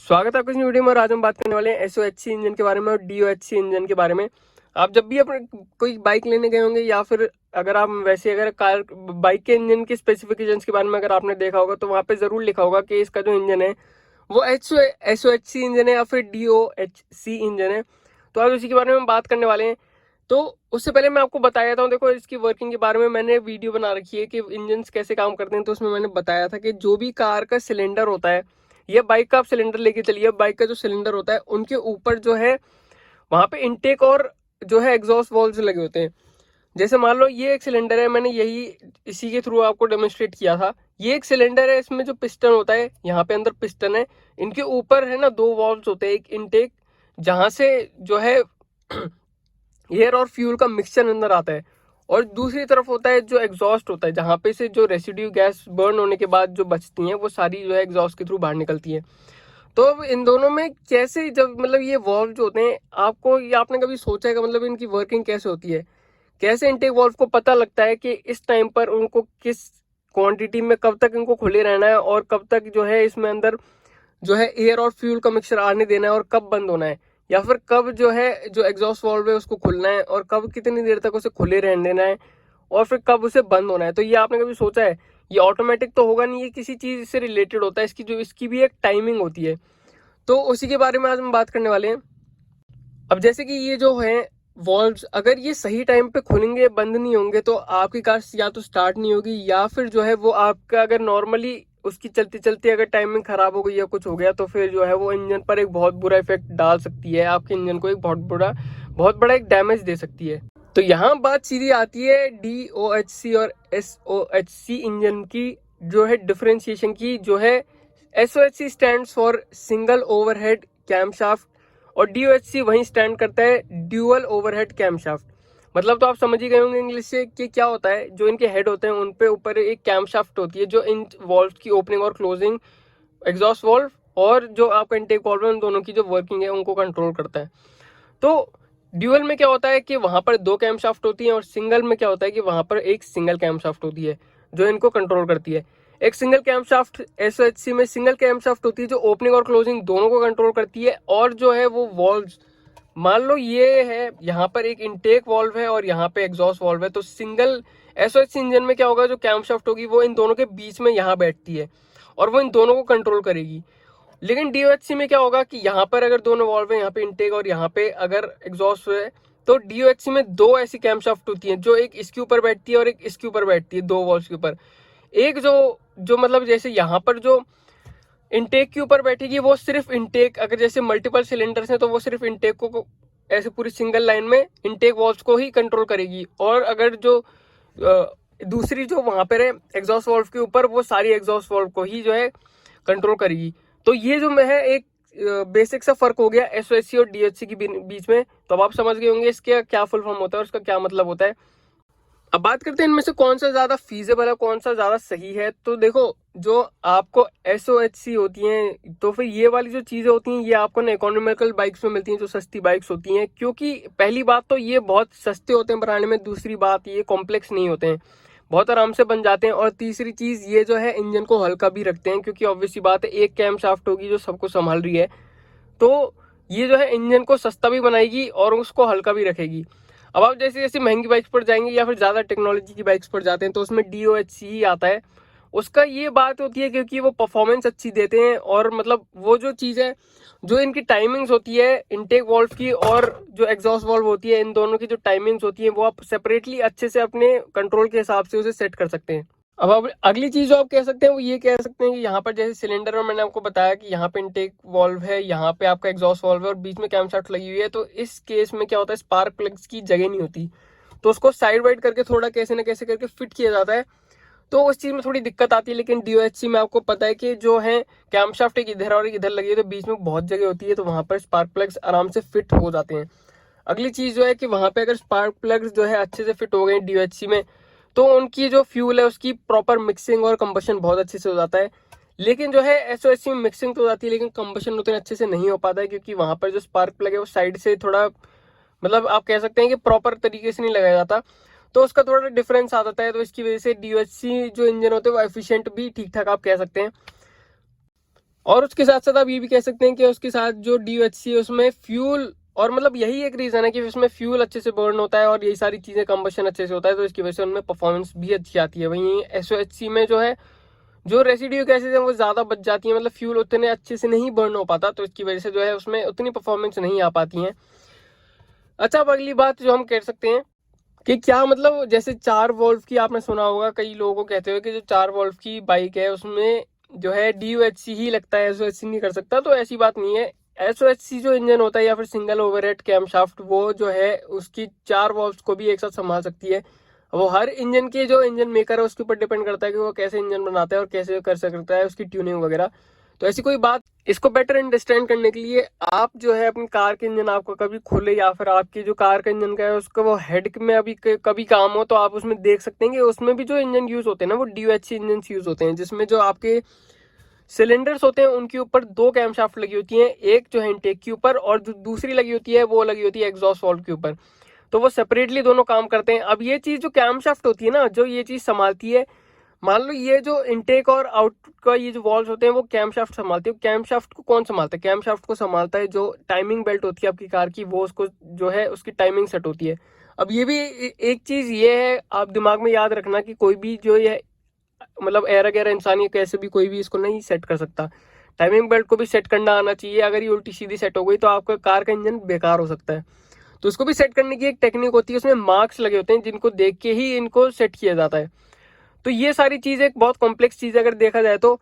स्वागत है आपकी इस वीडियो में। और आज हम बात करने वाले हैं एसओएचसी इंजन के बारे में और डीओएचसी इंजन के बारे में। आप जब भी अपने कोई बाइक लेने गए होंगे या फिर अगर आप वैसे अगर कार बाइक के इंजन के स्पेसिफिकेशंस के बारे में अगर आपने देखा होगा तो वहाँ पे ज़रूर लिखा होगा कि इसका जो इंजन है वो एसओएचसी इंजन है या फिर डीओएचसी इंजन है। तो आज उसी के बारे में बात करने वाले हैं। तो उससे पहले मैं आपको बता देता हूँ, देखो इसकी वर्किंग के बारे में मैंने वीडियो बना रखी है कि इंजन कैसे काम करते हैं। तो उसमें मैंने बताया था कि जो भी कार का सिलेंडर होता है या बाइक का आप सिलेंडर लेके चलिए, बाइक का जो सिलेंडर होता है उनके ऊपर जो है वहां पे इनटेक और जो है एग्जॉस्ट वॉल्व्स लगे होते हैं। जैसे मान लो ये एक सिलेंडर है, मैंने यही इसी के थ्रू आपको डेमोन्स्ट्रेट किया था। ये एक सिलेंडर है, इसमें जो पिस्टन होता है यहाँ पे अंदर पिस्टन है, इनके ऊपर है ना दो वॉल्व्स होते हैं। एक इनटेक जहां से जो है एयर और फ्यूल का मिक्सचर अंदर आता है, और दूसरी तरफ होता है जो एग्जॉस्ट होता है, जहां पे से जो रेसिड्यू गैस बर्न होने के बाद जो बचती हैं वो सारी जो है एग्जॉस्ट के थ्रू बाहर निकलती है। तो अब इन दोनों में कैसे जब मतलब ये वॉल्व जो होते हैं, आपको ये आपने कभी सोचा है कि मतलब इनकी वर्किंग कैसे होती है? कैसे इनटेक वॉल्व को पता लगता है कि इस टाइम पर उनको किस क्वांटिटी में कब तक इनको खुले रहना है और कब तक जो है इसमें अंदर जो है एयर और फ्यूल का मिक्सचर आने देना है और कब बंद होना है, या फिर कब जो है जो एग्जॉस्ट वॉल्व है उसको खुलना है और कब कितनी देर तक उसे खुले रहने देना है और फिर कब उसे बंद होना है? तो ये आपने कभी सोचा है? ये ऑटोमेटिक तो होगा नहीं, ये किसी चीज से रिलेटेड होता है। इसकी भी एक टाइमिंग होती है। तो उसी के बारे में आज हम बात करने वाले हैं। अब जैसे कि ये जो है वॉल्व्स अगर ये सही टाइम पे खुलेंगे, बंद नहीं होंगे, तो आपकी कार या तो स्टार्ट नहीं होगी या फिर जो है वो आपका अगर नॉर्मली उसकी चलती चलती अगर टाइमिंग खराब हो गई या कुछ हो गया तो फिर जो है वो इंजन पर एक बहुत बुरा इफेक्ट डाल सकती है, आपके इंजन को एक बहुत बड़ा एक डैमेज दे सकती है। तो यहाँ बात सीधी आती है डीओएचसी और एसओएचसी इंजन की जो है डिफरेंशिएशन की। जो है SOHC stands for single overhead camshaft और डीओएचसी वहीं स्टैंड करता है ड्यूअल ओवरहेड कैमशाफ्ट। मतलब तो आप समझ ही गए होंगे इंग्लिश से कि क्या होता है। जो इनके हेड होते हैं उन पे ऊपर एक कैमशाफ्ट होती है जो इन वॉल्व की ओपनिंग और क्लोजिंग, एग्जॉस्ट वॉल्व और जो आपका इनटेक वॉल्व है, उन दोनों की जो वर्किंग है उनको कंट्रोल करता है। तो ड्यूअल में क्या होता है कि वहां पर दो कैमशाफ्ट होती हैं और सिंगल में क्या होता है कि वहां पर एक सिंगल कैमशाफ्ट होती है जो इनको कंट्रोल करती है। एक सिंगल कैमशाफ्ट एसओएचसी में सिंगल कैमशाफ्ट होती है जो ओपनिंग और क्लोजिंग दोनों को कंट्रोल करती है। और जो है वो वॉल्व्स, मान लो ये है यहाँ पर एक इनटेक वॉल्व है और यहाँ पे एग्जॉस्ट वॉल्व है, तो सिंगल एसओएचसी इंजन में क्या होगा, जो कैमशाफ्ट होगी वो इन दोनों के बीच में यहाँ बैठती है और वो इन दोनों को कंट्रोल करेगी। लेकिन डीओएचसी में क्या होगा कि यहाँ पर अगर दोनों वॉल्व है, यहाँ पे इनटेक और यहाँ पे अगर एग्जॉस्ट है, तो डीओएचसी में दो ऐसी कैमशाफ्ट होती हैं जो एक इसके ऊपर बैठती है और एक इसके ऊपर बैठती है, दो वॉल्व्स के ऊपर। एक जो जो मतलब जैसे यहाँ पर जो इनटेक के ऊपर बैठेगी वो सिर्फ इनटेक, अगर जैसे मल्टीपल सिलेंडर्स हैं तो वो सिर्फ इनटेक को ऐसे पूरी सिंगल लाइन में इनटेक वॉल्व्स को ही कंट्रोल करेगी। और अगर जो दूसरी जो वहां पर है एग्जॉस्ट वॉल्व के ऊपर, वो सारी एग्जॉस्ट वॉल्व को ही जो है कंट्रोल करेगी। तो ये जो है एक बेसिक सा फर्क हो गया एसओएचसी और डीएचसी के बीच में। तो अब आप समझ गए होंगे इसके क्या फुल फॉर्म होता है और उसका क्या मतलब होता है। अब बात करते हैं इनमें से कौन सा ज्यादा फीजेबल है, कौन सा ज्यादा सही है। तो देखो, जो आपको एसओएचसी होती हैं तो फिर ये वाली जो चीजें होती हैं ये आपको ना इकोनॉमिकल बाइक्स में मिलती हैं, जो सस्ती बाइक्स होती हैं। क्योंकि पहली बात तो ये बहुत सस्ते होते हैं बनाने में, दूसरी बात ये कॉम्प्लेक्स नहीं होते हैं, बहुत आराम से बन जाते हैं, और तीसरी चीज ये जो है इंजन को हल्का भी रखते हैं। क्योंकि ऑब्वियसली बात है एक कैम शाफ्ट होगी जो सबको संभाल रही है, तो ये जो है इंजन को सस्ता भी बनाएगी और उसको हल्का भी रखेगी। अब आप जैसे जैसे महंगी बाइक्स पर जाएंगे या फिर ज़्यादा टेक्नोलॉजी की बाइक्स पर जाते हैं तो उसमें डीओएचसी ही आता है। उसका ये बात होती है क्योंकि वो परफॉर्मेंस अच्छी देते हैं, और मतलब वो जो चीज़ है, जो इनकी टाइमिंग्स होती है इनटेक वॉल्व की और जो एग्जॉस्ट वॉल्व होती है, इन दोनों की जो टाइमिंग्स होती है वो आप सेपरेटली अच्छे से अपने कंट्रोल के हिसाब से उसे सेट कर सकते हैं। अब आप अगली चीज जो आप कह सकते हैं वो ये कह सकते हैं कि यहाँ पर जैसे सिलेंडर में मैंने आपको बताया कि यहाँ पे इनटेक वॉल्व है, यहाँ पे आपका एग्जॉस्ट वॉल्व है और बीच में कैमशाफ्ट लगी हुई है। तो इस केस में क्या होता है, स्पार्क प्लग्स की जगह नहीं होती, तो उसको साइड वाइड करके थोड़ा कैसे ना कैसे करके फिट किया जाता है। तो उस चीज में थोड़ी दिक्कत आती है। लेकिन डीओएचसी में आपको पता है कि जो है कैमशाफ्ट एक इधर और एक इधर लगी है, तो बीच में बहुत जगह होती है, तो वहां पर स्पार्क प्लग्स आराम से फिट हो जाते हैं। अगली चीज जो है कि वहां पे अगर स्पार्क प्लग्स जो है अच्छे से फिट हो गए डीओएचसी में, तो उनकी जो फ्यूल है उसकी प्रॉपर मिक्सिंग और कंबशन बहुत अच्छे से हो जाता है। लेकिन जो है एसओएचसी में मिक्सिंग तो हो जाती है लेकिन कंबशन उतने अच्छे से नहीं हो पाता है, क्योंकि वहां पर जो स्पार्क प्लग है वो साइड से थोड़ा, मतलब आप कह सकते हैं कि प्रॉपर तरीके से नहीं लगाया जाता, तो उसका थोड़ा डिफरेंस आ जाता है। तो इसकी वजह से डीओएचसी जो इंजन होते हैं वो एफिशिएंट भी ठीक ठाक आप कह सकते हैं। और उसके साथ साथ आप ये भी कह सकते हैं कि उसके साथ जो DOHC है उसमें फ्यूल, और मतलब यही एक रीज़न है कि उसमें फ्यूल अच्छे से बर्न होता है और यही सारी चीज़ें कंबशन अच्छे से होता है, तो इसकी वजह से उनमें परफॉर्मेंस भी अच्छी आती है। वहीं SOHC में जो है, जो रेसिड्यू गैसेज हैं वो ज़्यादा बच जाती हैं, मतलब फ्यूल उतने अच्छे से नहीं बर्न हो पाता, तो इसकी वजह से जो है उसमें उतनी परफॉर्मेंस नहीं आ पाती हैं। अच्छा, अब अगली बात जो हम कह सकते हैं कि क्या मतलब जैसे 4 वोल्व की आपने सुना होगा, कई लोगों को कहते हुए कि जो 4 वोल्व की बाइक है उसमें जो है DOHC ही लगता है, SOHC नहीं कर सकता, तो ऐसी बात नहीं है। SOHC जो इंजन होता है या फिर सिंगल ओवरहेड कैमशाफ्ट, वो जो है उसकी 4 वॉल्व्स को भी एक साथ संभाल सकती है। वो हर इंजन के जो इंजन मेकर है उसके ऊपर डिपेंड करता है कि वो कैसे इंजन बनाता है और कैसे कर सकता है उसकी ट्यूनिंग वगैरह, तो ऐसी कोई बात। इसको बेटर अंडरस्टैंड करने के लिए आप जो है अपनी कार के इंजन आपको कभी खुले या फिर आपकी जो कार का इंजन का है उसका वो हेड में अभी कभी काम हो, तो आप उसमें देख सकते हैं कि उसमें भी जो इंजन यूज होते हैं ना वो DOHC इंजन यूज होते हैं, जिसमें जो आपके सिलेंडर्स होते हैं उनके ऊपर 2 कैमशाफ्ट लगी होती हैं, एक जो है इनटेक के ऊपर और जो दूसरी लगी होती है वो लगी होती है एग्जॉस्ट वाल्व के ऊपर, तो वो सेपरेटली दोनों काम करते हैं। अब ये चीज जो कैमशाफ्ट होती है ना, जो ये चीज संभालती है, मान लो ये जो इनटेक और आउट का ये जो वॉल्व होते हैं वो कैमशाफ्ट संभालती है। कैमशाफ्ट को कौन संभालता है? कैमशाफ्ट को संभालता है जो टाइमिंग बेल्ट होती है आपकी कार की, वो उसको जो है उसकी टाइमिंग सेट होती है। अब ये भी एक चीज ये है, आप दिमाग में याद रखना कि कोई भी जो ये मतलब एरा गैरा इंसान ये कैसे भी कोई भी इसको नहीं सेट कर सकता। टाइमिंग बेल्ट को भी सेट करना आना चाहिए, अगर ये उल्टी सीधी सेट हो गई तो आपका कार का इंजन बेकार हो सकता है। तो उसको भी सेट करने की एक टेक्निक होती है, उसमें मार्क्स लगे होते हैं जिनको देख के ही इनको सेट किया जाता है। तो ये सारी चीज एक बहुत कॉम्प्लेक्स चीज है अगर देखा जाए तो।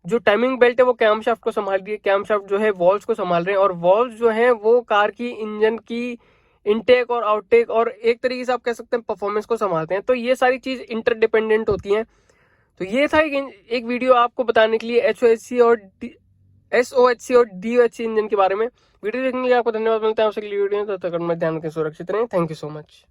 जो टाइमिंग बेल्ट है वो कैमशाफ्ट को संभाल रही है, कैमशाफ्ट जो है वॉल्व्स को संभाल रहे हैं, और वॉल्व्स जो है वो कार की इंजन की इनटेक और आउटटेक और एक तरीके से आप कह सकते हैं परफॉर्मेंस को संभालते हैं। तो ये सारी चीज इंटरडिपेंडेंट होती हैं। तो ये था एक वीडियो आपको बताने के लिए SOHC और SOHC और DOHC इंजन के बारे में। वीडियो देखने के लिए आपको धन्यवाद। मिलते हैं आपसे अगली वीडियो में, तब तक अपना ध्यान रखें, सुरक्षित रहें। Thank you so much.